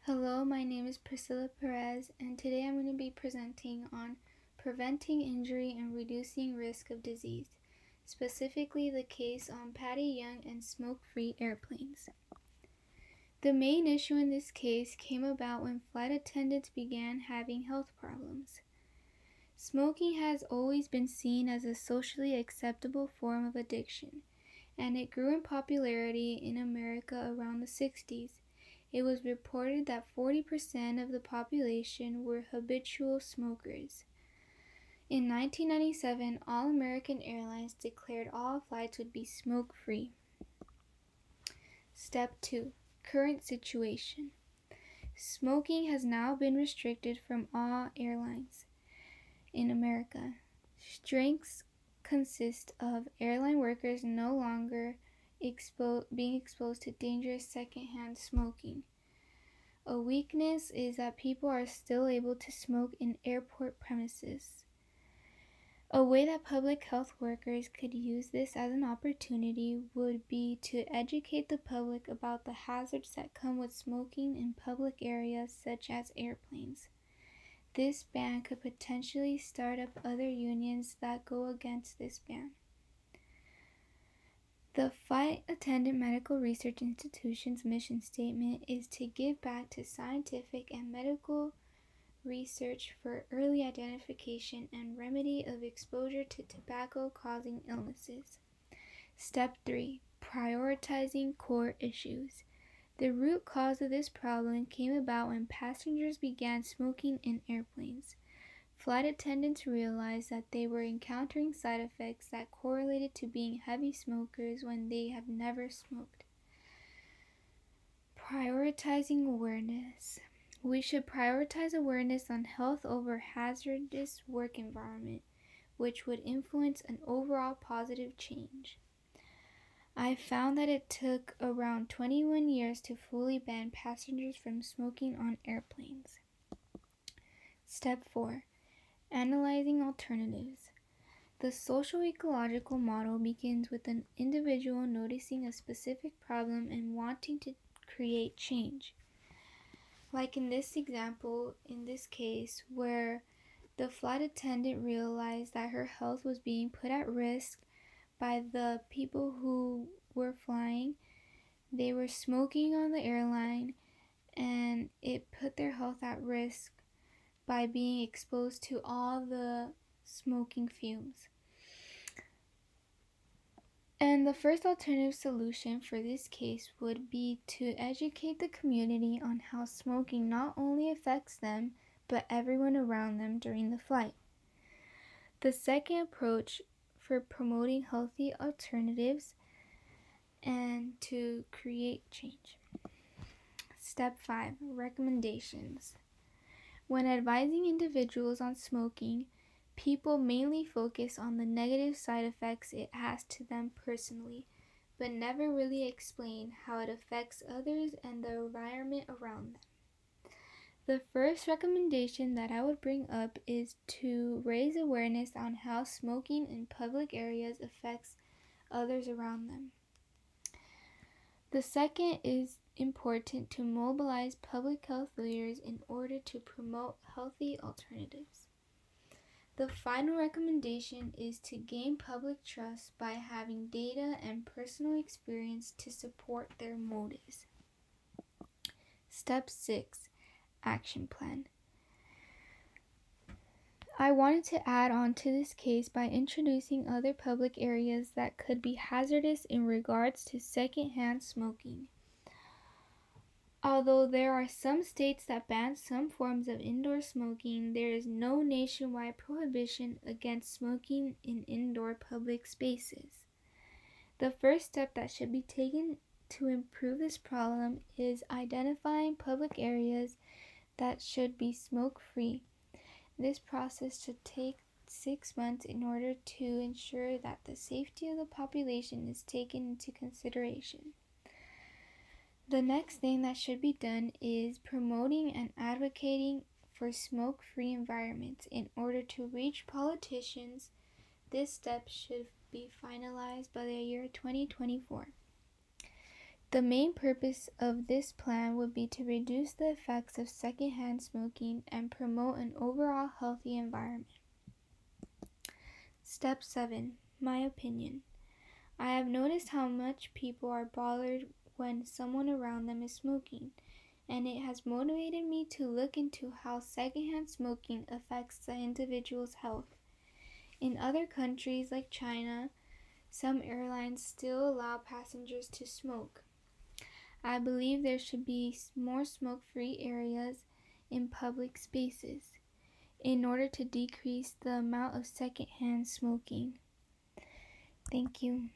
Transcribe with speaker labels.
Speaker 1: Hello, my name is Priscilla Perez, and today I'm going to be presenting on preventing injury and reducing risk of disease, specifically the case on Patty Young and smoke-free airplanes. The main issue in this case came about when flight attendants began having health problems. Smoking has always been seen as a socially acceptable form of addiction, and it grew in popularity in America around the 60s. It was reported that 40% of the population were habitual smokers. In 1997, all American airlines declared all flights would be smoke-free. Step 2. Current situation. Smoking has now been restricted from all airlines in America. Strengths consist of airline workers no longer being exposed to dangerous secondhand smoking. A weakness is that people are still able to smoke in airport premises. A way that public health workers could use this as an opportunity would be to educate the public about the hazards that come with smoking in public areas such as airplanes. This ban could potentially start up other unions that go against this ban. The Flight Attendant Medical Research Institution's mission statement is to give back to scientific and medical research for early identification and remedy of exposure to tobacco-causing illnesses. Step 3. Prioritizing core issues. The root cause of this problem came about when passengers began smoking in airplanes. Flight attendants realized that they were encountering side effects that correlated to being heavy smokers when they have never smoked. Prioritizing awareness. We should prioritize awareness on health over hazardous work environment, which would influence an overall positive change. I found that it took around 21 years to fully ban passengers from smoking on airplanes. Step 4. Analyzing alternatives. The social ecological model begins with an individual noticing a specific problem and wanting to create change. Like in this example, in this case, where the flight attendant realized that her health was being put at risk by the people who were flying. They were smoking on the airline, and it put their health at risk by being exposed to all the smoking fumes. And the first alternative solution for this case would be to educate the community on how smoking not only affects them, but everyone around them during the flight. The second approach for promoting healthy alternatives and to create change. Step 5. Recommendations. When advising individuals on smoking, people mainly focus on the negative side effects it has to them personally, but never really explain how it affects others and the environment around them. The first recommendation that I would bring up is to raise awareness on how smoking in public areas affects others around them. The second is important to mobilize public health leaders in order to promote healthy alternatives. The final recommendation is to gain public trust by having data and personal experience to support their motives. Step 6. Action plan. I wanted to add on to this case by introducing other public areas that could be hazardous in regards to secondhand smoking. Although there are some states that ban some forms of indoor smoking, there is no nationwide prohibition against smoking in indoor public spaces. The first step that should be taken to improve this problem is identifying public areas that should be smoke-free. This process should take 6 months in order to ensure that the safety of the population is taken into consideration. The next thing that should be done is promoting and advocating for smoke-free environments in order to reach politicians. This step should be finalized by the year 2024. The main purpose of this plan would be to reduce the effects of secondhand smoking and promote an overall healthy environment. Step 7. My opinion. I have noticed how much people are bothered when someone around them is smoking, and it has motivated me to look into how secondhand smoking affects the individual's health. In other countries like China, some airlines still allow passengers to smoke. I believe there should be more smoke-free areas in public spaces in order to decrease the amount of secondhand smoking. Thank you.